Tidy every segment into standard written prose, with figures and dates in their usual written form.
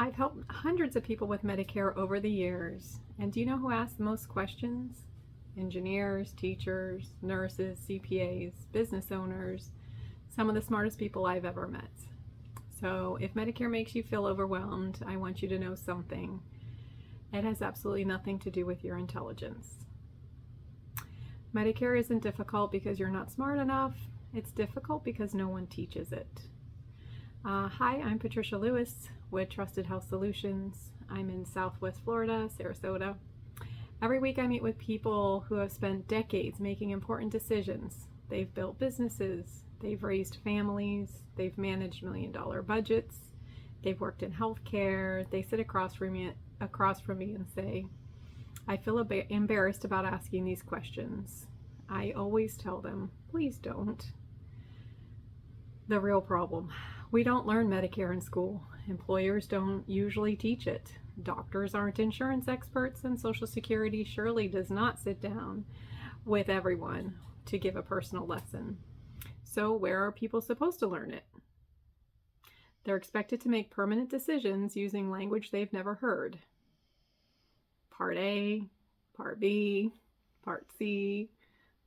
I've helped hundreds of people with Medicare over the years. And do you know who asks the most questions? Engineers, teachers, nurses, CPAs, business owners, some of the smartest people I've ever met. So if Medicare makes you feel overwhelmed, I want you to know something. It has absolutely nothing to do with your intelligence. Medicare isn't difficult because you're not smart enough. It's difficult because no one teaches it. Hi, I'm Patricia Lewis with Trusted Health Solutions. I'm in Southwest Florida, Sarasota. Every week I meet with people who have spent decades making important decisions. They've built businesses, they've raised families, they've managed million-dollar budgets, they've worked in healthcare. They sit across from me and say, I feel embarrassed about asking these questions. I always tell them, please don't. The real problem. We don't learn Medicare in school. Employers don't usually teach it. Doctors aren't insurance experts, and Social Security surely does not sit down with everyone to give a personal lesson. So where are people supposed to learn it? They're expected to make permanent decisions using language they've never heard. Part A, Part B, Part C,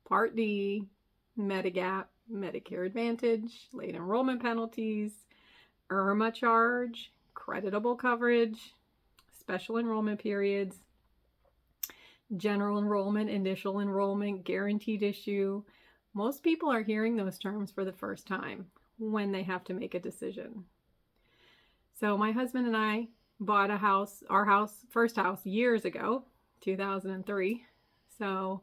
Part D, Medigap, Medicare Advantage, late enrollment penalties, IRMA charge, creditable coverage, special enrollment periods, general enrollment, initial enrollment, guaranteed issue. Most people are hearing those terms for the first time when they have to make a decision. So my husband and I bought our first house years ago, 2003. So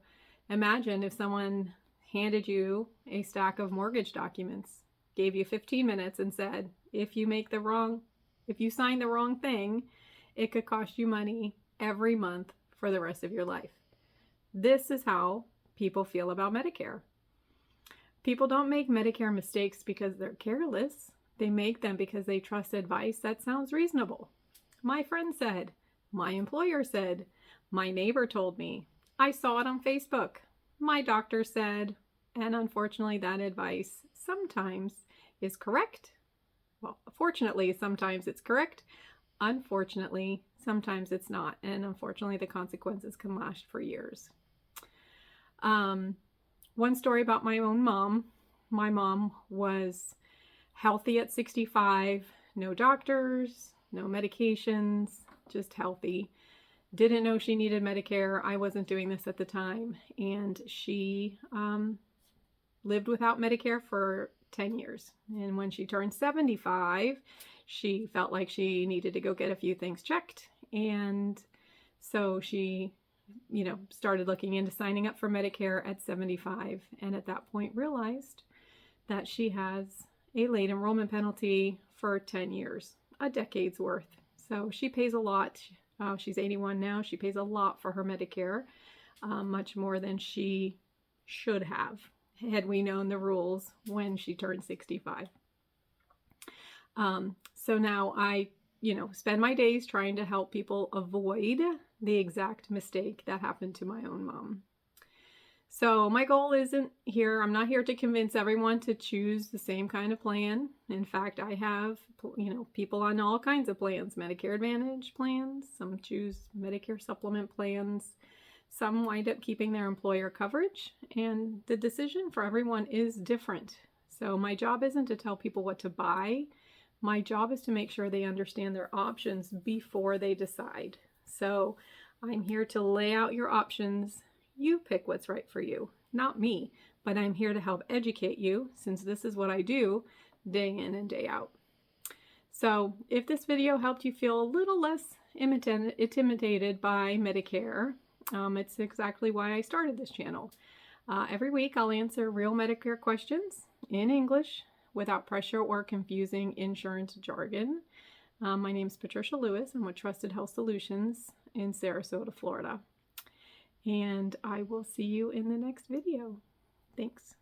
imagine if someone handed you a stack of mortgage documents, gave you 15 minutes and said, if you sign the wrong thing, it could cost you money every month for the rest of your life. This is how people feel about Medicare. People don't make Medicare mistakes because they're careless. They make them because they trust advice that sounds reasonable. My friend said, my employer said, my neighbor told me, I saw it on Facebook, my doctor said, and unfortunately that advice sometimes is correct. Well, fortunately, sometimes it's correct. Unfortunately, sometimes it's not. And unfortunately, the consequences can last for years. One story about my own mom. My mom was healthy at 65, no doctors, no medications, just healthy. Didn't know she needed Medicare. I wasn't doing this at the time. And she lived without Medicare for 10 years. And when she turned 75, she felt like she needed to go get a few things checked. And so she, started looking into signing up for Medicare at 75. And at that point realized that she has a late enrollment penalty for 10 years, a decade's worth. So she pays a lot. She's 81 now. She pays a lot for her Medicare, much more than she should have had we known the rules when she turned 65. So now I, spend my days trying to help people avoid the exact mistake that happened to my own mom. So my goal isn't here. I'm not here to convince everyone to choose the same kind of plan. In fact, I have, people on all kinds of plans, Medicare Advantage plans. Some choose Medicare supplement plans. Some wind up keeping their employer coverage, and the decision for everyone is different. So my job isn't to tell people what to buy. My job is to make sure they understand their options before they decide. So I'm here to lay out your options. You pick what's right for you, not me, but I'm here to help educate you, since this is what I do day in and day out. So if this video helped you feel a little less intimidated by Medicare, it's exactly why I started this channel. Every week I'll answer real Medicare questions in English without pressure or confusing insurance jargon. My name is Patricia Lewis. I'm with Trusted Health Solutions in Sarasota, Florida. And I will see you in the next video. Thanks.